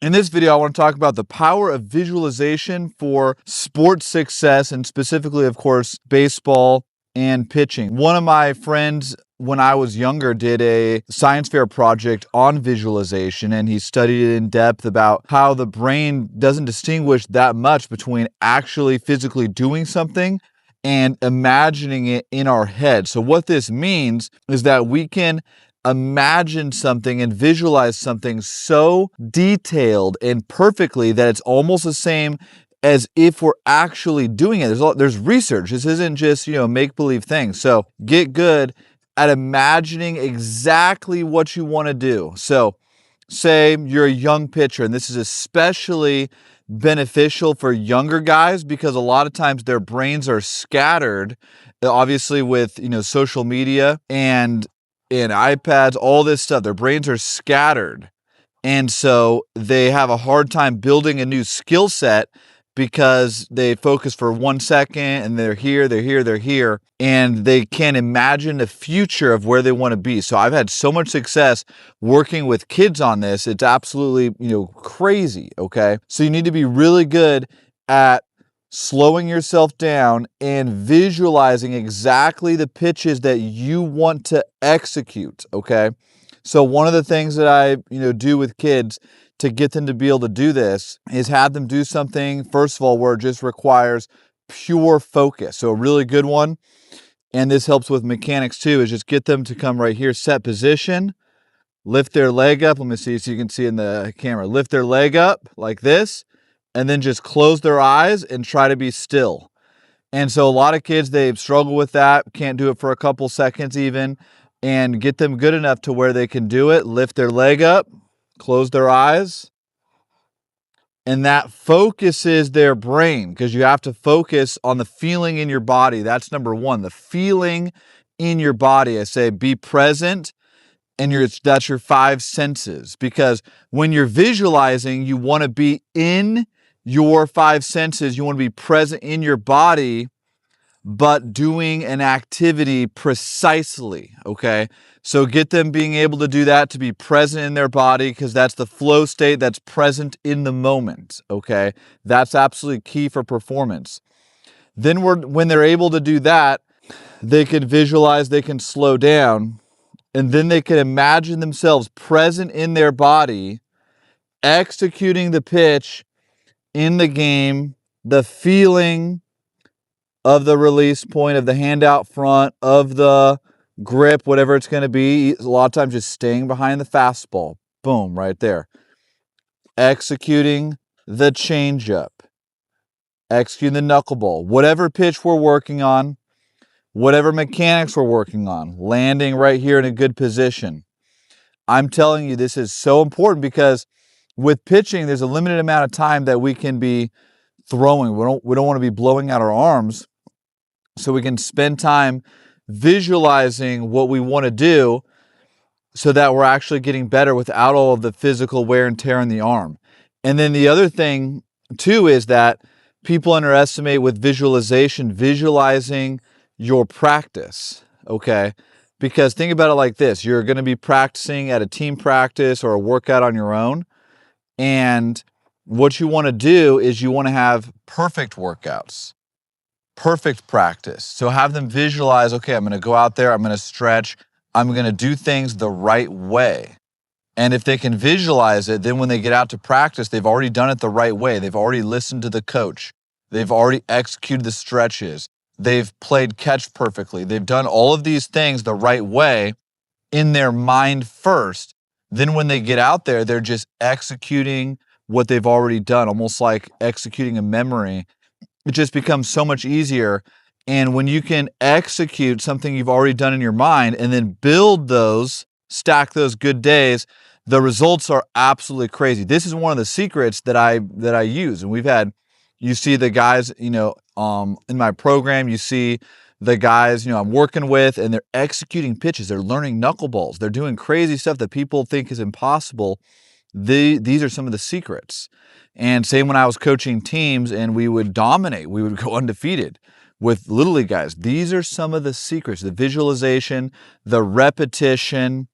In this video, I want to talk about the power of visualization for sports success, and specifically, of course, baseball and pitching. One of my friends, when I was younger, did a science fair project on visualization, and he studied it in depth about how the brain doesn't distinguish that much between actually physically doing something and imagining it in our head. So what this means is that we can imagine something and visualize something so detailed and perfectly that it's almost the same as if we're actually doing it. There's research. This isn't just, make-believe thing. So get good at imagining exactly what you want to do. So say you're a young pitcher, and this is especially beneficial for younger guys because a lot of times their brains are scattered, obviously with, social media and iPads, all this stuff. Their brains are scattered. And so they have a hard time building a new skill set because they focus for 1 second and they're here, and they can't imagine the future of where they want to be. So I've had so much success working with kids on this. It's absolutely, crazy, okay? So you need to be really good at slowing yourself down and visualizing exactly the pitches that you want to execute, okay? So one of the things that I, do with kids to get them to be able to do this is have them do something, first of all, where it just requires pure focus. So a really good one, and this helps with mechanics too, is just get them to come right here, set position, lift their leg up. Let me see so you can see in the camera. Lift their leg up like this, and then just close their eyes and try to be still. And so a lot of kids, they struggle with that, can't do it for a couple seconds even, and get them good enough to where they can do it. Lift their leg up, close their eyes, and that focuses their brain, because you have to focus on the feeling in your body. That's number one, the feeling in your body. I say be present, and that's your 5 senses, because when you're visualizing, you want to be in your 5 senses. You want to be present in your body, but doing an activity precisely, okay? So get them being able to do that, to be present in their body, because that's the flow state, that's present in the moment, okay? That's absolutely key for performance. Then when they're able to do that, they can visualize, they can slow down, and then they can imagine themselves present in their body, executing the pitch in the game, the feeling of the release point, of the hand out front, of the grip, whatever it's going to be. A lot of times just staying behind the fastball. Boom, right there. Executing the changeup. Executing the knuckleball. Whatever pitch we're working on, whatever mechanics we're working on, landing right here in a good position. I'm telling you, this is so important because with pitching, there's a limited amount of time that we can be throwing. We don't want to be blowing out our arms. So we can spend time visualizing what we want to do so that we're actually getting better without all of the physical wear and tear in the arm. And then the other thing too is that people underestimate with visualization, visualizing your practice, okay? Because think about it like this. You're going to be practicing at a team practice or a workout on your own. And what you want to do is you want to have perfect workouts. Perfect practice. So have them visualize, okay, I'm going to go out there, I'm going to stretch, I'm going to do things the right way. And if they can visualize it, then when they get out to practice, they've already done it the right way. They've already listened to the coach. They've already executed the stretches. They've played catch perfectly. They've done all of these things the right way in their mind first. Then when they get out there, they're just executing what they've already done, almost like executing a memory. It just becomes so much easier. And when you can execute something you've already done in your mind and then build those, stack those good days, the results are absolutely crazy. This is one of the secrets that I use. And you see the guys, in my program, you see the guys, I'm working with, and they're executing pitches. They're learning knuckleballs. They're doing crazy stuff that people think is impossible. These are some of the secrets. And same when I was coaching teams and we would dominate, we would go undefeated with Little League guys. These are some of the secrets, the visualization, the repetition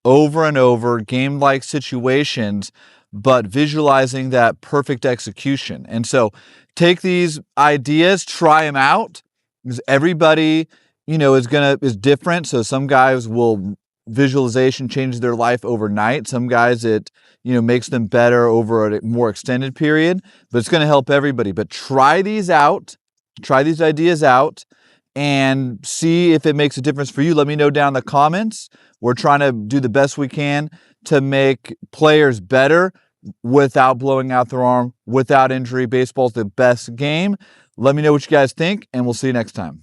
over and over, game-like situations but visualizing that perfect execution. And so take these ideas, try them out, because everybody, is different. So some guys will visualization changes their life overnight. Some guys it, makes them better over a more extended period, but it's going to help everybody. But try these out, try these ideas out, and see if it makes a difference for you. Let me know down in the comments. We're trying to do the best we can to make players better without blowing out their arm, without injury. Baseball's the best game. Let me know what you guys think, and we'll see you next time.